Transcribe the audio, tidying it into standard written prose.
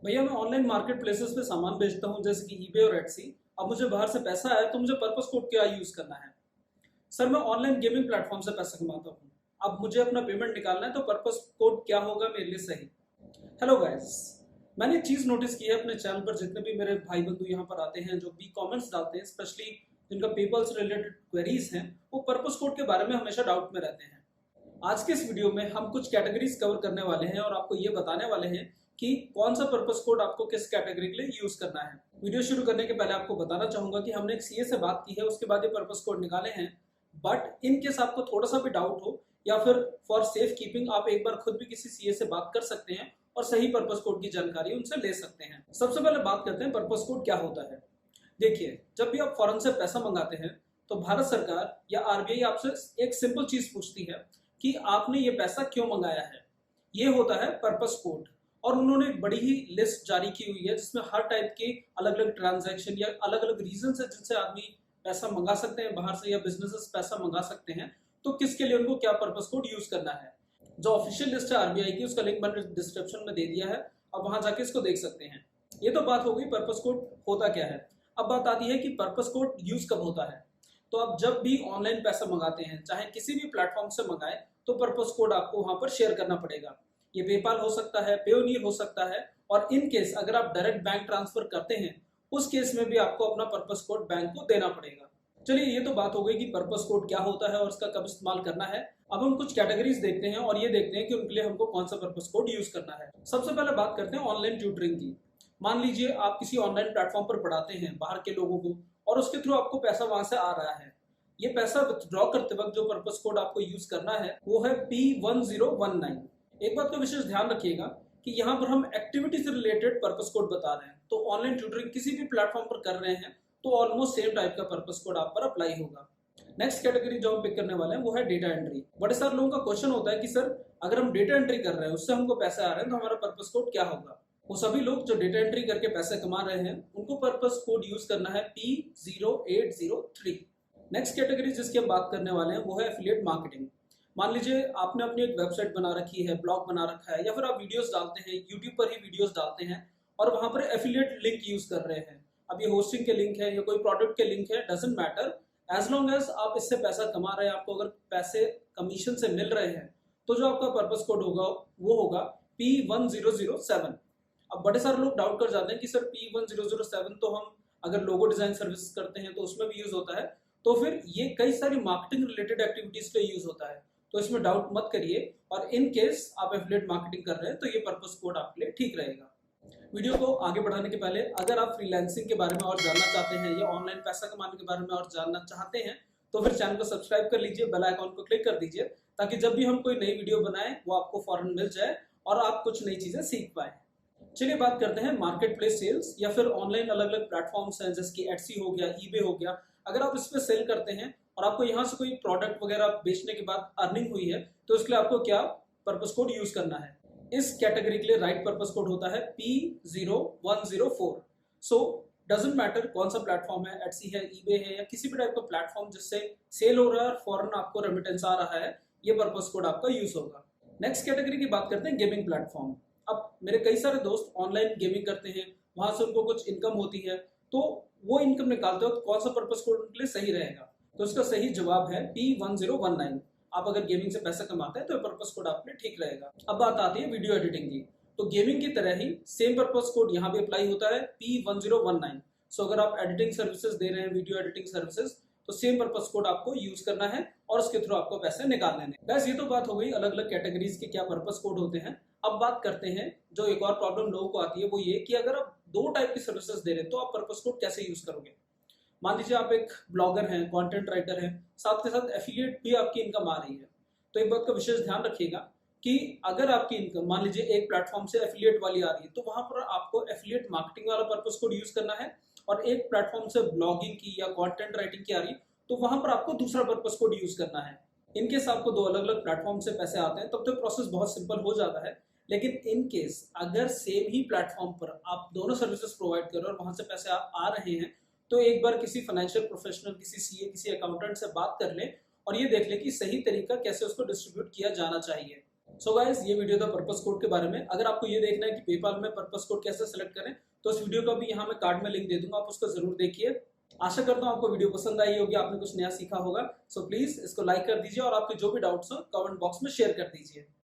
भैया मैं online market places पे सामान बेचता हूँ जैसे कि ईबे और एटसी। अब मुझे बाहर से पैसा आया तो मुझे पर्पस कोड क्या यूज करना है? सर मैं ऑनलाइन गेमिंग प्लेटफॉर्म से पैसा कमाता हूँ। अब मुझे अपना पेमेंट निकालना है तो पर्पस कोड क्या होगा मेरे लिए सही? हेलो गाइस, मैंने एक चीज नोटिस की है अपने चैनल पर। जितने भी मेरे भाई बंधु यहाँ पर आते हैं जो भी कमेंट्स डालते हैं, स्पेशली जिनका पेपल से रिलेटेड क्वेरीज हैं, वो पर्पस कोड के बारे में हमेशा डाउट में रहते हैं। आज के इस वीडियो में हम कुछ कैटेगरीज कवर करने वाले हैं और आपको ये बताने वाले हैं कि कौन सा पर्पस कोड आपको किस कैटेगरी के लिए यूज करना है। वीडियो शुरू करने के पहले आपको बताना चाहूंगा कि हमने एक सीए से बात की है, उसके बाद ये पर्पस कोड निकाले हैं। बट इन केस आपको थोड़ा सा भी डाउट हो या फिर फॉर सेफ कीपिंग आप एक बार खुद भी किसी सीए से बात कर सकते हैं और सही पर्पस कोड की जानकारी उनसे ले सकते हैं। सबसे पहले बात करते हैं पर्पस कोड क्या होता है। देखिए, जब भी आप फॉरेन से पैसा मंगाते हैं तो भारत सरकार या आरबीआई आपसे एक सिंपल चीज पूछती है कि आपने ये पैसा क्यों मंगाया है। ये होता है पर्पस कोड। और उन्होंने एक बड़ी ही लिस्ट जारी की हुई है जिसमें हर टाइप के अलग अलग ट्रांजैक्शन या अलग अलग रीजन है जिनसे आदमी पैसा मंगा सकते हैं बाहर से, या बिजनेसेस पैसा मंगा सकते हैं। तो किसके लिए उनको क्या पर्पस कोड यूज करना है। जो ऑफिशियल लिस्ट है आरबीआई की, उसका लिंक मैंने डिस्क्रिप्शन में दे दिया है, अब वहां जाके इसको देख सकते हैं। ये तो बात हो गई पर्पस कोड होता क्या है। अब बात आती है कि पर्पस कोड यूज कब होता है। तो आप जब भी ऑनलाइन पैसा मंगाते हैं, चाहे किसी भी प्लेटफॉर्म से मंगाए, तो पर्पस कोड आपको वहां पर शेयर करना पड़ेगा। ये पेपाल हो सकता है, पेयोनियर हो सकता है, और इन केस अगर आप डायरेक्ट बैंक ट्रांसफर करते हैं उस केस में भी आपको अपना पर्पस कोड बैंक को देना पड़ेगा। चलिए, ये तो बात हो गई कि पर्पस कोड क्या होता है और इसका कब इस्तेमाल करना है। अब हम कुछ कैटेगरीज देखते हैं और ये देखते हैं कि उनके लिए हमको कौन सा पर्पस कोड यूज करना है। सबसे पहले बात करते हैं ऑनलाइन ट्यूटरिंग की। मान लीजिए आप किसी ऑनलाइन प्लेटफॉर्म पर पढ़ाते हैं बाहर के लोगों को और उसके थ्रू आपको पैसा वहां से आ रहा है। ये पैसा विथड्रॉ करते वक्त जो पर्पस कोड आपको यूज करना है वो है P1019। एक बात का विशेष ध्यान रखिएगा कि यहाँ पर हम एक्टिविटी से रिलेटेड पर्पस कोड बता रहे हैं। तो ऑनलाइन ट्यूटरिंग किसी भी प्लेटफॉर्म पर कर रहे हैं तो ऑलमोस्ट सेम टाइप का पर्पस कोड आप पर अप्लाई होगा। नेक्स्ट कैटेगरी जो हम पिक करने वाले हैं वो है डेटा एंट्री। बड़े सारे लोगों का क्वेश्चन होता है कि सर अगर हम डेटा एंट्री कर रहे हैं उससे हमको पैसे आ रहे हैं तो हमारा पर्पस कोड क्या होगा। वो सभी लोग जो डेटा एंट्री करके पैसे कमा रहे हैं उनको पर्पस कोड यूज करना है P0803। नेक्स्ट कैटेगरी जिसकी हम बात करने वाले हैं वो है एफिलिएट मार्केटिंग। मान लीजिए आपने अपनी एक वेबसाइट बना रखी है, ब्लॉग बना रखा है, या फिर आप वीडियोस डालते हैं, यूट्यूब पर ही वीडियोस डालते हैं और वहां पर एफिलिएट लिंक यूज कर रहे हैं। अब ये होस्टिंग के लिंक है या कोई प्रोडक्ट के लिंक है, doesn't matter, as long as आप इससे पैसा कमा रहे हैं, आपको अगर पैसे कमीशन से मिल रहे हैं, तो जो आपका पर्पस कोड होगा वो होगा P1007। अब बड़े सारे लोग डाउट कर जाते हैं कि सर P1007 तो हम अगर लोगो डिजाइन सर्विस करते हैं तो उसमें भी यूज होता है, तो फिर ये कई सारी मार्केटिंग रिलेटेड एक्टिविटीज पे यूज होता है। तो इसमें डाउट मत करिए, और इन केस आप एफिलिएट मार्केटिंग कर रहे हैं तो ये पर्पस कोड आपके लिए ठीक रहेगा। वीडियो को आगे बढ़ाने के पहले अगर आप फ्रीलांसिंग के बारे में और जानना चाहते हैं या ऑनलाइन पैसा कमाने के बारे में और जानना चाहते हैं तो फिर चैनल को सब्सक्राइब कर लीजिए, बेल आइकॉन को क्लिक कर दीजिए, ताकि जब भी हम कोई नई वीडियो बनाएं वो आपको फौरन मिल जाए और आप कुछ नई चीजें सीख पाए। चलिए बात करते हैं मार्केट प्लेस सेल्स या फिर ऑनलाइन अलग अलग प्लेटफॉर्म्स हैं जैसे कि एटसी हो गया, ईबे हो गया। अगर आप इस पे सेल करते हैं और आपको यहाँ से कोई प्रोडक्ट वगैरह बेचने के बाद अर्निंग हुई है तो इसके लिए आपको क्या पर्पस कोड यूज करना है। इस कैटेगरी के लिए राइट पर्पस कोड होता है P0104। सो डजेंट मैटर कौन सा प्लेटफॉर्म है, एटसी है, ईबे है, या किसी भी टाइप का प्लेटफॉर्म जिससे सेल हो रहा है और फॉरन आपको रेमिटेंस आ रहा है, ये पर्पस कोड आपका यूज होगा। नेक्स्ट कैटेगरी की बात करते हैं गेमिंग प्लेटफॉर्म। अब मेरे कई सारे दोस्त ऑनलाइन गेमिंग करते हैं, वहां से उनको कुछ इनकम होती है, तो वो इनकम निकालते वक्त कौन सा पर्पस कोड उनके लिए सही रहेगा। तो इसका सही जवाब है P1019। आप अगर गेमिंग से पैसा कमाते हैं तो पर्पस कोड आप लिए ठीक रहेगा। अब बात आती है वीडियो एडिटिंग की। तो गेमिंग की तरह ही सेम पर्पस कोड यहाँ भी अप्लाई होता है P1019। सो अगर आप एडिटिंग सर्विसेज दे रहे हैं, वीडियो एडिटिंग सर्विसेज, तो सेम पर्पस कोड आपको यूज करना है और उसके थ्रू आपको पैसे निकालने हैं। बस ये तो बात हो गई अलग अलग कैटेगरीज के क्या पर्पस कोड होते हैं। अब बात करते हैं जो एक और प्रॉब्लम लोगों को आती है, वो ये कि अगर आप दो टाइप की सर्विसेज दे रहे हैं तो आप पर्पस कोड कैसे यूज करोगे। मान लीजिए आप एक ब्लॉगर हैं, कंटेंट राइटर हैं, साथ के साथ एफिलिएट भी आपकी इनकम आ रही है। तो एक बात का विशेष ध्यान रखिएगा कि अगर आपकी इनकम मान लीजिए एक प्लेटफॉर्म से एफिलिएट वाली आ रही है तो वहां पर आपको एफिलिएट मार्केटिंग वाला पर्पस कोड यूज करना है, और एक प्लेटफॉर्म से ब्लॉगिंग की या कंटेंट राइटिंग की आ रही है तो वहां पर आपको दूसरा पर्पस कोड यूज करना है। इनकेस आपको दो अलग अलग प्लेटफॉर्म से पैसे आते हैं तब तो प्रोसेस बहुत सिंपल हो जाता है। लेकिन इन केस अगर सेम ही प्लेटफॉर्म पर आप दोनों सर्विसेज प्रोवाइड कर रहे हो और वहां से पैसे आ रहे हैं, तो एक बार किसी फाइनेंशियल प्रोफेशनल, किसी सीए, किसी अकाउंटेंट से बात कर लें और ये देख लें कि सही तरीका कैसे उसको डिस्ट्रीब्यूट किया जाना चाहिए। सो गाइस, ये वीडियो था पर्पस कोड के बारे में। अगर आपको ये देखना है कि पेपाल में पर्पस कोड कैसे सेलेक्ट करें, तो इस वीडियो का भी यहाँ मैं कार्ड में लिंक दे दूंगा, आप उसको जरूर देखिए। आशा करता हूँ आपको वीडियो पसंद आई होगी, आपने कुछ नया सीखा होगा। सो प्लीज इसको लाइक कर दीजिए और आपके जो भी डाउट्स हो कमेंट बॉक्स में शेयर कर दीजिए।